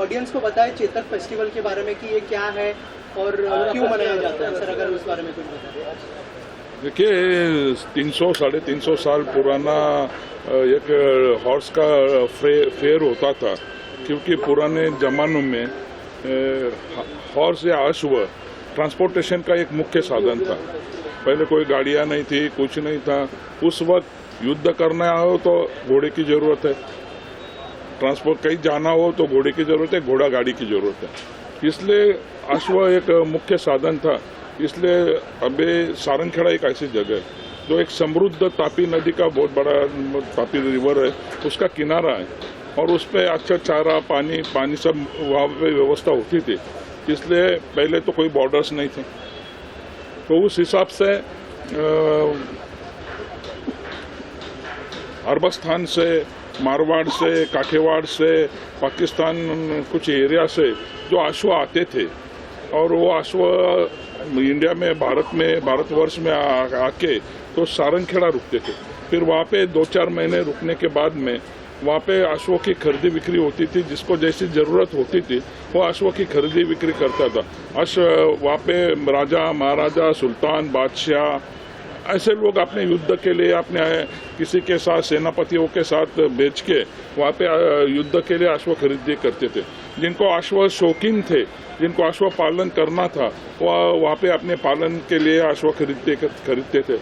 Audience को बताएं Chetak festival के बारे में कि ये क्या है और क्यों मनाया जाता है, सर अगर उस बारे में कुछ बताएं। देखिए 300-350 साल पुराना एक हॉर्स का फेयर होता था, क्योंकि पुराने जमानों में हॉर्स या अश्व ट्रांसपोर्टेशन का एक मुख्य साधन था। पहले कोई गाड़ियां नहीं थी, कुछ नहीं था। उस वक्त युद्ध करना हो तो घोड़े की जरूरत है, ट्रांसपोर्ट कहीं जाना हो तो घोड़े की जरूरत है, घोड़ा गाड़ी की जरूरत है। इसलिए अश्व एक मुख्य साधन था। इसलिए अभी सारंगखेड़ा एक ऐसी जगह है जो एक समृद्ध तापी नदी का बहुत बड़ा तापी रिवर है, उसका किनारा है और उस पर अच्छा चारा पानी सब वहाँ पे व्यवस्था होती थी। इसलिए पहले तो कोई बॉर्डर्स नहीं थे, तो उस हिसाब से अरबस्तान से, मारवाड़ से, काठियावाड़ से, पाकिस्तान कुछ एरिया से जो अश्व आते थे और वो अश्व इंडिया में भारतवर्ष में आके तो सारंगखेड़ा रुकते थे। फिर वहाँ पे 2-4 महीने रुकने के बाद में वहाँ पे अश्वों की खरीदी बिक्री होती थी। जिसको जैसी जरूरत होती थी वो अश्वों की खरीदी बिक्री करता था। वहाँ पे राजा, महाराजा, सुल्तान, बादशाह ऐसे लोग अपने युद्ध के लिए अपने किसी के साथ सेनापतियों के साथ बेच के वहाँ पे युद्ध के लिए अश्व खरीदी करते थे। जिनको अश्व शौकीन थे, जिनको अश्व पालन करना था, वहाँ पे अपने पालन के लिए अश्व खरीदते थे।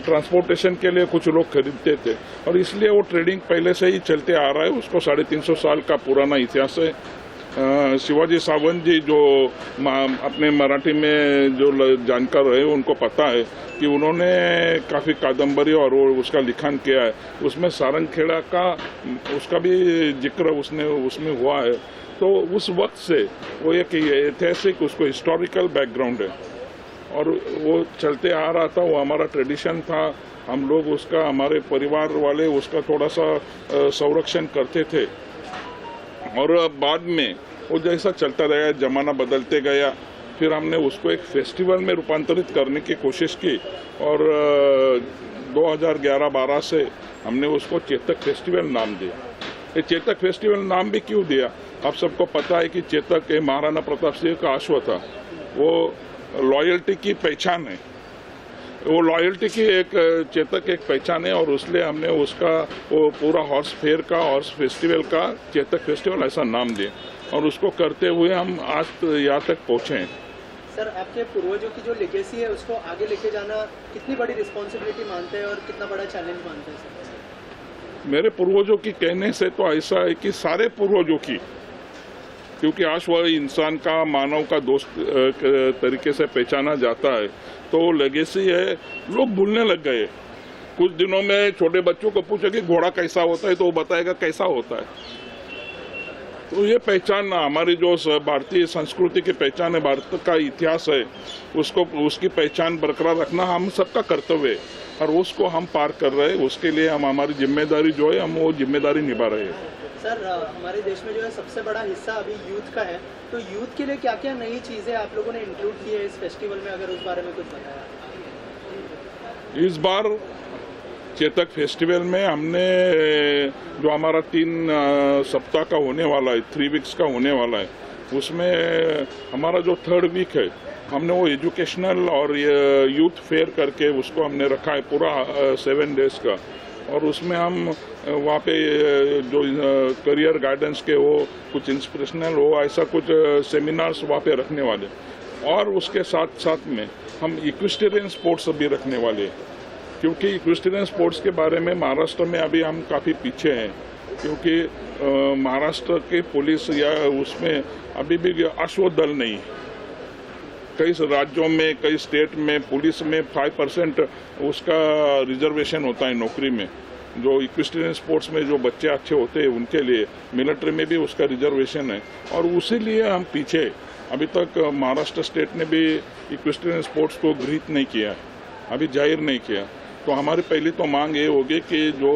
ट्रांसपोर्टेशन के लिए कुछ लोग खरीदते थे और इसलिए वो ट्रेडिंग पहले से ही चलते आ रहा है। उसको 350 साल का पुराना इतिहास है। शिवाजी सावंत जी जो अपने मराठी में जो जानकार रहे उनको पता है कि उन्होंने काफ़ी कादम्बरी और उसका लिखान किया है। उसमें सारंगखेड़ा का उसका भी जिक्र उसमें हुआ है। तो उस वक्त से वो एक ऐतिहासिक उसको हिस्टोरिकल बैकग्राउंड है और वो चलते आ रहा था। वो हमारा ट्रेडिशन था। हम लोग उसका, हमारे परिवार वाले उसका थोड़ा सा संरक्षण करते थे और बाद में वो जैसा चलता गया, जमाना बदलते गया, फिर हमने उसको एक फेस्टिवल में रूपांतरित करने की कोशिश की और 2011-12 से हमने उसको चेतक फेस्टिवल नाम दिया। ये चेतक फेस्टिवल नाम भी क्यों दिया? आप सबको पता है कि चेतक महाराणा प्रताप सिंह का अश्व था। वो लॉयल्टी की पहचान है। वो लॉयल्टी की एक चेतक एक पहचान है और इसलिए हमने उसका वो पूरा हॉर्स फेयर का, हॉर्स फेस्टिवल का चेतक फेस्टिवल ऐसा नाम दिया और उसको करते हुए हम आज यहाँ तक पहुँचे हैं। सर, आपके पूर्वजों की जो लेगेसी है उसको आगे लेके जाना कितनी बड़ी रिस्पॉन्सिबिलिटी मानते हैं और कितना बड़ा चैलेंज मानते हैं सर? मेरे पूर्वजों की कहने से तो ऐसा है कि सारे पूर्वजों की, क्योंकि अश्व इंसान का, मानव का दोस्त तरीके से पहचाना जाता है, तो लेगेसी है। लोग भूलने लग गए। कुछ दिनों में छोटे बच्चों को पूछे कि घोड़ा कैसा होता है तो वो बताएगा कैसा होता है। तो ये पहचान हमारी जो भारतीय संस्कृति की पहचान है, भारत का इतिहास है, उसकी पहचान बरकरार रखना हम सबका कर्तव्य है और उसको हम पार कर रहे हैं। उसके लिए हम, हमारी जिम्मेदारी जो है, हम वो जिम्मेदारी निभा रहे हैं। सर, हमारे देश में जो है सबसे बड़ा हिस्सा अभी यूथ का है, तो यूथ के लिए क्या क्या नई चीज़ें आप लोगों ने इंक्लूड की है इस फेस्टिवल में, अगर उस बारे में कुछ बताया? इस बार चेतक फेस्टिवल में हमने जो हमारा 3 सप्ताह का होने वाला है, 3 वीक्स का होने वाला है, उसमें हमारा जो 3rd वीक है हमने वो एजुकेशनल और यूथ फेयर करके उसको हमने रखा है पूरा 7 डेज का। और उसमें हम वहाँ पे जो करियर गाइडेंस के हो, कुछ इंस्पिरेशनल हो, ऐसा कुछ सेमिनार्स वहाँ पे रखने वाले। और उसके साथ साथ में हम इक्विस्टेरियन स्पोर्ट्स भी रखने वाले हैं, क्योंकि इक्विस्टेरियन स्पोर्ट्स के बारे में महाराष्ट्र में अभी हम काफ़ी पीछे हैं, क्योंकि महाराष्ट्र के पुलिस या उसमें अभी भी अश्व दल नहीं। कई राज्यों में, कई स्टेट में पुलिस में 5% उसका रिजर्वेशन होता है नौकरी में। जो इक्विस्टेरियन स्पोर्ट्स में जो बच्चे अच्छे होते हैं उनके लिए मिलिट्री में भी उसका रिजर्वेशन है और उसी लिए हम पीछे। अभी तक महाराष्ट्र स्टेट ने भी इक्विस्टेरियन स्पोर्ट्स को गृहीत नहीं किया, अभी जाहिर नहीं किया। तो हमारी पहली तो मांग ये होगी कि जो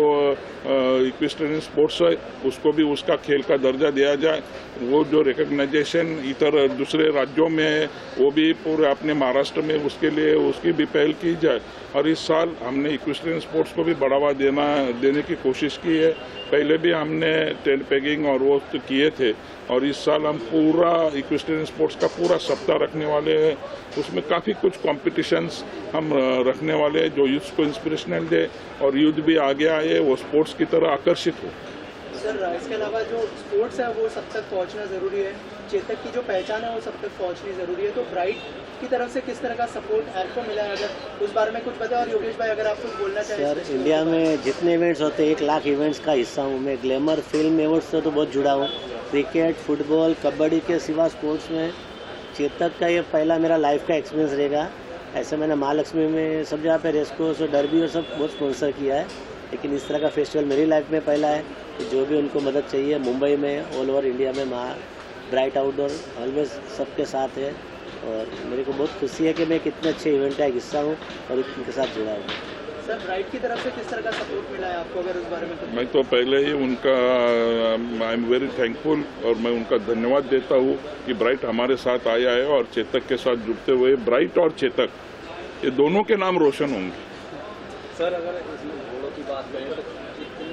इक्विस्टेरियन स्पोर्ट्स है उसको भी उसका खेल का दर्जा दिया जाए। वो जो रिकग्नाइजेशन इतर दूसरे राज्यों में है वो भी पूरे अपने महाराष्ट्र में उसके लिए उसकी भी पहल की जाए। और इस साल हमने इक्विस्टेरियन स्पोर्ट्स को भी बढ़ावा देने की कोशिश की है। पहले भी हमने टेंट पेगिंग और वो तो किए थे, और इस साल हम पूरा इक्वेस्ट्रियन स्पोर्ट्स का पूरा सप्ताह रखने वाले हैं। उसमें काफ़ी कुछ कॉम्पिटिशन्स हम रखने वाले हैं जो यूथ को इंस्पिरेशनल दे और यूथ भी आगे आए, वो स्पोर्ट्स की तरह आकर्षित हो। सर, इसके अलावा जो स्पोर्ट्स है वो सब तक पहुंचना ज़रूरी है, चेतक की जो पहचान है वो सब तक पहुंचनी ज़रूरी है, तो ब्राइट की तरफ से किस तरह का सपोर्ट आपको मिला है, अगर उस बारे में कुछ बताएं। और योगेश भाई, अगर आप कुछ बोलना चाहें। सर, इंडिया में जितने इवेंट्स होते हैं 1 लाख इवेंट्स का हिस्सा हूँ मैं। ग्लैमर फिल्म इवेंट्स से तो बहुत जुड़ा हूँ। क्रिकेट, फुटबॉल, कबड्डी के सिवा स्पोर्ट्स में चेतक का ये पहला मेरा लाइफ का एक्सपीरियंस रहेगा। ऐसे मैंने महालक्ष्मी में सब जगह पे रेसकोर्स और डरबी और सब बहुत स्पॉन्सर किया है, लेकिन इस तरह का फेस्टिवल मेरी लाइफ में पहला है। तो जो भी उनको मदद चाहिए मुंबई में, ऑल ओवर इंडिया में, ब्राइट आउटडोर ऑलवेज सबके साथ है। और मेरे को बहुत खुशी है कि मैं कितने अच्छे इवेंट का हिस्सा हूँ और उनके साथ जुड़ा हूँ। सर, ब्राइट की तरफ से किस तरह का सपोर्ट मिला है आपको, अगर उस बारे में कुछ। मैं तो पहले ही उनका आई एम वेरी थैंकफुल और मैं उनका धन्यवाद देता हूँ कि ब्राइट हमारे साथ आया है और चेतक के साथ जुड़ते हुए ब्राइट और चेतक ये दोनों के नाम रोशन होंगे। सर, अगर इसमें घोड़ों की बात करें तो कितने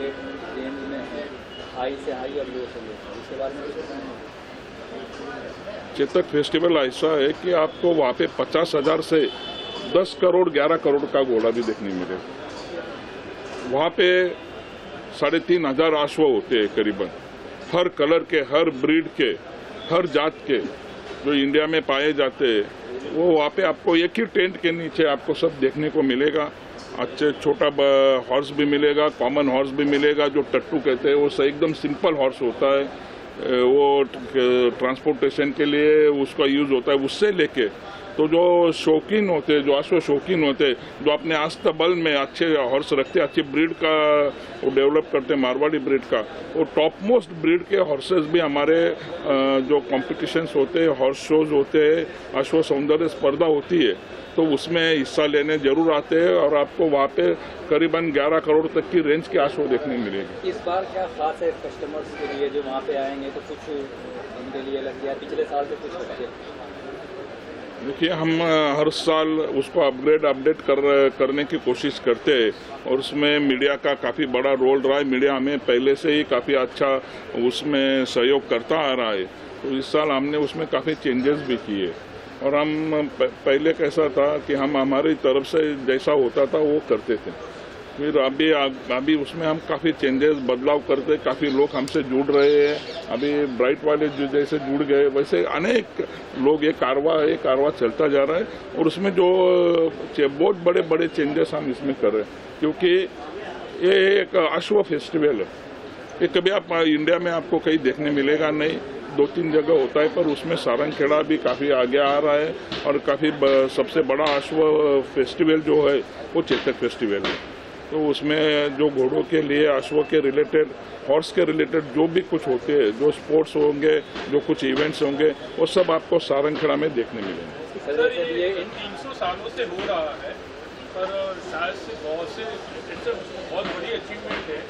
रेंज में है, हाई से हाई और लो से लो, इसके बारे में कुछ बताएं। चेतक फेस्टिवल ऐसा है कि आपको वहाँ पे 50,000 से 10 करोड़ 11 करोड़ का घोड़ा भी देखने मिलेगा। वहाँ पे 3,500 अश्व होते हैं करीबन, हर कलर के, हर ब्रीड के, हर जात के जो इंडिया में पाए जाते हैं, वो वहाँ पे आपको एक ही टेंट के नीचे आपको सब देखने को मिलेगा। अच्छे छोटा हॉर्स भी मिलेगा, कॉमन हॉर्स भी मिलेगा जो टट्टू कहते हैं, वो एकदम सिंपल हॉर्स होता है, वो ट्रांसपोर्टेशन के लिए उसका यूज़ होता है। उससे लेके तो जो शौकीन होते हैं, जो अश्व शौकीन होते हैं, जो अपने आस्तबल में अच्छे हॉर्स रखते हैं, अच्छी ब्रीड का वो डेवलप करते हैं, मारवाड़ी ब्रीड का, वो टॉप मोस्ट ब्रीड के हॉर्सेस भी हमारे जो कॉम्पिटिशन्स होते हैं, हॉर्स शोज होते हैं, अश्व सौंदर्य स्पर्धा होती है, तो उसमें हिस्सा लेने जरूर आते हैं और आपको वहाँ पे करीबन 11 करोड़ तक की रेंज के अश्व देखने मिलेंगे। इस बार क्या खास है कस्टमर्स के लिए जो वहाँ पे आएंगे, तो कुछ उनके लिए लग गया, पिछले साल से कुछ लग गया? देखिए, हम हर साल उसको अपडेट करने की कोशिश करते हैं और उसमें मीडिया का काफ़ी बड़ा रोल रहा है। मीडिया हमें पहले से ही काफ़ी अच्छा उसमें सहयोग करता आ रहा है, तो इस साल हमने उसमें काफ़ी चेंजेस भी किए। और हम पहले कैसा था कि हम हमारी तरफ से जैसा होता था वो करते थे, फिर अभी उसमें हम काफ़ी चेंजेस बदलाव करते, काफ़ी लोग हमसे जुड़ रहे हैं। अभी ब्राइट वाले जो जैसे जुड़ गए, वैसे अनेक लोग, ये कारवा चलता जा रहा है और उसमें जो बहुत बड़े बड़े चेंजेस हम इसमें कर रहे हैं, क्योंकि ये एक अश्व फेस्टिवल है। ये कभी आप इंडिया में आपको कहीं देखने मिलेगा नहीं, 2-3 जगह होता है, पर उसमें सारंगखेड़ा भी काफ़ी आगे आ रहा है और काफ़ी सबसे बड़ा अश्व फेस्टिवल जो है वो चेतक फेस्टिवल है। तो उसमें जो घोड़ों के लिए, अश्व के रिलेटेड, हॉर्स के रिलेटेड जो भी कुछ होते हैं, जो स्पोर्ट्स होंगे, जो कुछ इवेंट्स होंगे, वो सब आपको सारंगखेड़ा में देखने मिलेंगे। सर, ये इन 300 सालों से हो रहा है, पर शायद से बहुत बड़ी अचीवमेंट है,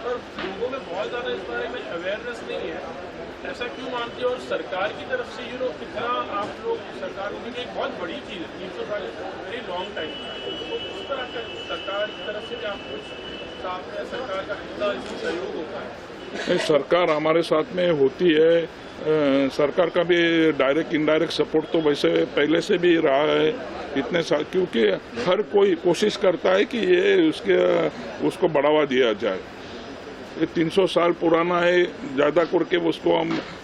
पर लोगों में बहुत ज़्यादा इस बारे में अवेयरनेस नहीं है। ऐसा क्यों मानते हो? और सरकार की तरफ से कितना आप लोग, सरकार की एक बहुत बड़ी चीज़ है, 300 साल वेरी लॉन्ग टाइम, तो उस तरह का सरकार की तरफ से क्या कुछ सामने सरकार का कितना सहयोग होता है? सरकार हमारे साथ में होती है। सरकार का भी डायरेक्ट इनडायरेक्ट सपोर्ट तो वैसे पहले से भी रहा है इतने साल, क्योंकि हर कोई कोशिश करता है कि ये उसको बढ़ावा दिया जाए। ये 300 साल पुराना है, ज़्यादा करके उसको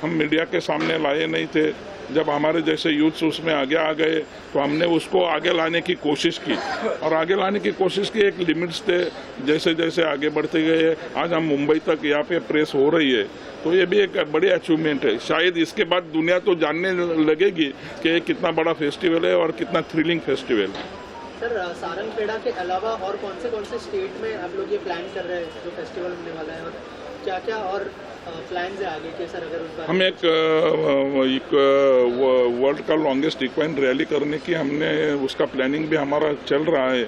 हम मीडिया के सामने लाए नहीं थे। जब हमारे जैसे यूथ्स उसमें आगे आ गए तो हमने उसको आगे लाने की कोशिश की, और आगे लाने की कोशिश की, एक लिमिट्स थे। जैसे जैसे आगे बढ़ते गए, आज हम मुंबई तक यहाँ पे प्रेस हो रही है, तो ये भी एक बड़ी अचीवमेंट है। शायद इसके बाद दुनिया तो जानने लगेगी कि ये कितना बड़ा फेस्टिवल है और कितना थ्रिलिंग फेस्टिवल है। सर, सारंगखेड़ा के अलावा और कौन से स्टेट में आप लोग ये प्लान कर रहे हैं जो फेस्टिवल होने वाला है, और क्या क्या और प्लान है आगे के? सर, अगर उस बारे हम एक वर्ल्ड का लॉन्गेस्ट इक्वाइन रैली करने की हमने उसका प्लानिंग भी हमारा चल रहा है।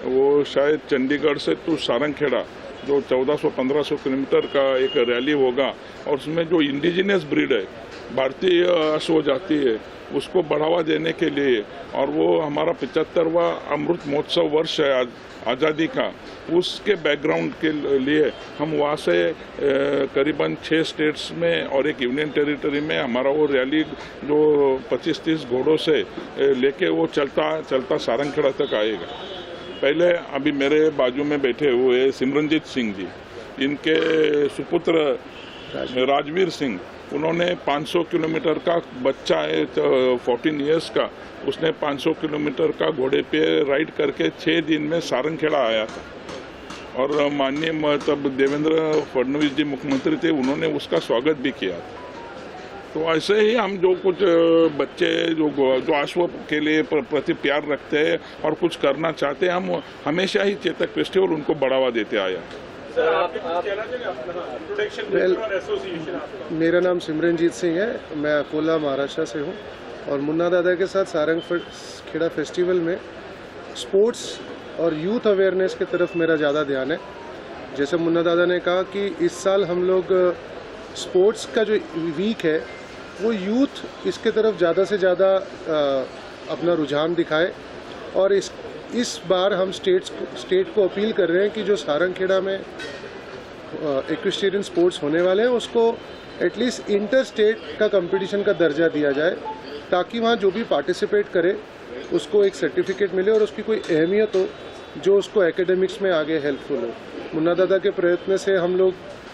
वो शायद चंडीगढ़ से तो सारंगखेड़ा जो 1400-1500 किलोमीटर का एक रैली होगा, और उसमें जो इंडिजिनियस ब्रीड है, भारतीय अश्व जाति है, उसको बढ़ावा देने के लिए, और वो हमारा 75वां अमृत महोत्सव वर्ष है आज़ादी का, उसके बैकग्राउंड के लिए हम वहाँ से करीबन 6 स्टेट्स में और एक यूनियन टेरिटरी में हमारा वो रैली जो 25-30 घोड़ों से लेके वो चलता सारंगखेड़ा तक आएगा। पहले अभी मेरे बाजू में बैठे हुए सिमरनजीत सिंह जी, इनके सुपुत्र राजवीर सिंह, उन्होंने 500 किलोमीटर का बच्चा है 14 इयर्स का, उसने 500 किलोमीटर का घोड़े पे राइड करके 6 दिन में सारंगखेड़ा आया था। और माननीय तब देवेंद्र फडणवीस जी मुख्यमंत्री थे, उन्होंने उसका स्वागत भी किया था। तो ऐसे ही हम जो कुछ बच्चे जो अश्व के लिए प्रति प्यार रखते हैं और कुछ करना चाहते हैं, हम हमेशा ही चेतक फेस्टिवल उनको बढ़ावा देते आया। सर आप कहना चाहिए अपना प्रोटेक्शन और एसोसिएशन आपका? मेरा नाम सिमरनजीत सिंह है, मैं अकोला महाराष्ट्र से हूँ और मुन्ना दादा के साथ सारंगखेड़ा फेस्टिवल में स्पोर्ट्स और यूथ अवेयरनेस की तरफ मेरा ज़्यादा ध्यान है। जैसे मुन्ना दादा ने कहा कि इस साल हम लोग स्पोर्ट्स का जो वीक है वो यूथ इसके तरफ ज़्यादा से ज़्यादा अपना रुझान दिखाए, और इस बार हम स्टेट को अपील कर रहे हैं कि जो सारंगखेड़ा में इक्विस्टेरियन स्पोर्ट्स होने वाले हैं उसको एटलीस्ट इंटर स्टेट का कंपटीशन का दर्जा दिया जाए, ताकि वहाँ जो भी पार्टिसिपेट करे उसको एक सर्टिफिकेट मिले और उसकी कोई अहमियत हो जो उसको एकेडमिक्स में आगे हेल्पफुल हो। मुन्ना दादा के प्रयत्न से हम लोग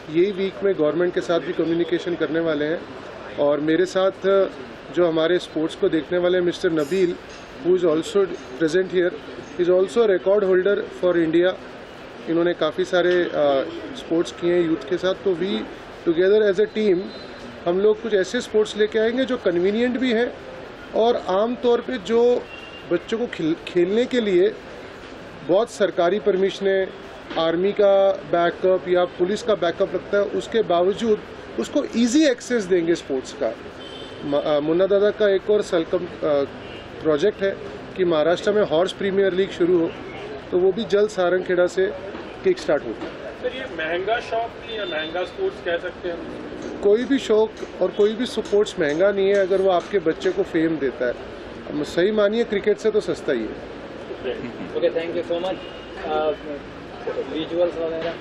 यही वीक में गवर्नमेंट के साथ भी कम्युनिकेशन करने वाले हैं, और मेरे साथ जो हमारे स्पोर्ट्स को देखने वाले mister Nabeel, who is also present here, is also record holder for India. इन्होंने काफ़ी सारे स्पोर्ट्स किए हैं यूथ के साथ। तो we together as a team हम लोग कुछ ऐसे स्पोर्ट्स लेके आएंगे जो कन्वीनियंट भी हैं और आम तौर पे जो बच्चों को खेलने के लिए बहुत सरकारी परमिशनें, आर्मी का बैकअप या पुलिस का बैकअप लगता है, उसके बावजूद उसको इजी एक्सेस देंगे स्पोर्ट्स का। मुन्ना दादा का एक और सलकम प्रोजेक्ट है कि महाराष्ट्र में हॉर्स प्रीमियर लीग शुरू हो, तो वो भी जल्द सारंगखेड़ा से किक स्टार्ट होगी। सर ये महंगा शौक नहीं है, महंगा स्पोर्ट्स कह सकते हैं? कोई भी शौक और कोई भी स्पोर्ट्स महंगा नहीं है अगर वो आपके बच्चे को फेम देता है। सही मानिए क्रिकेट से तो सस्ता ही है। Okay, thank you so much. Visuals वगैरह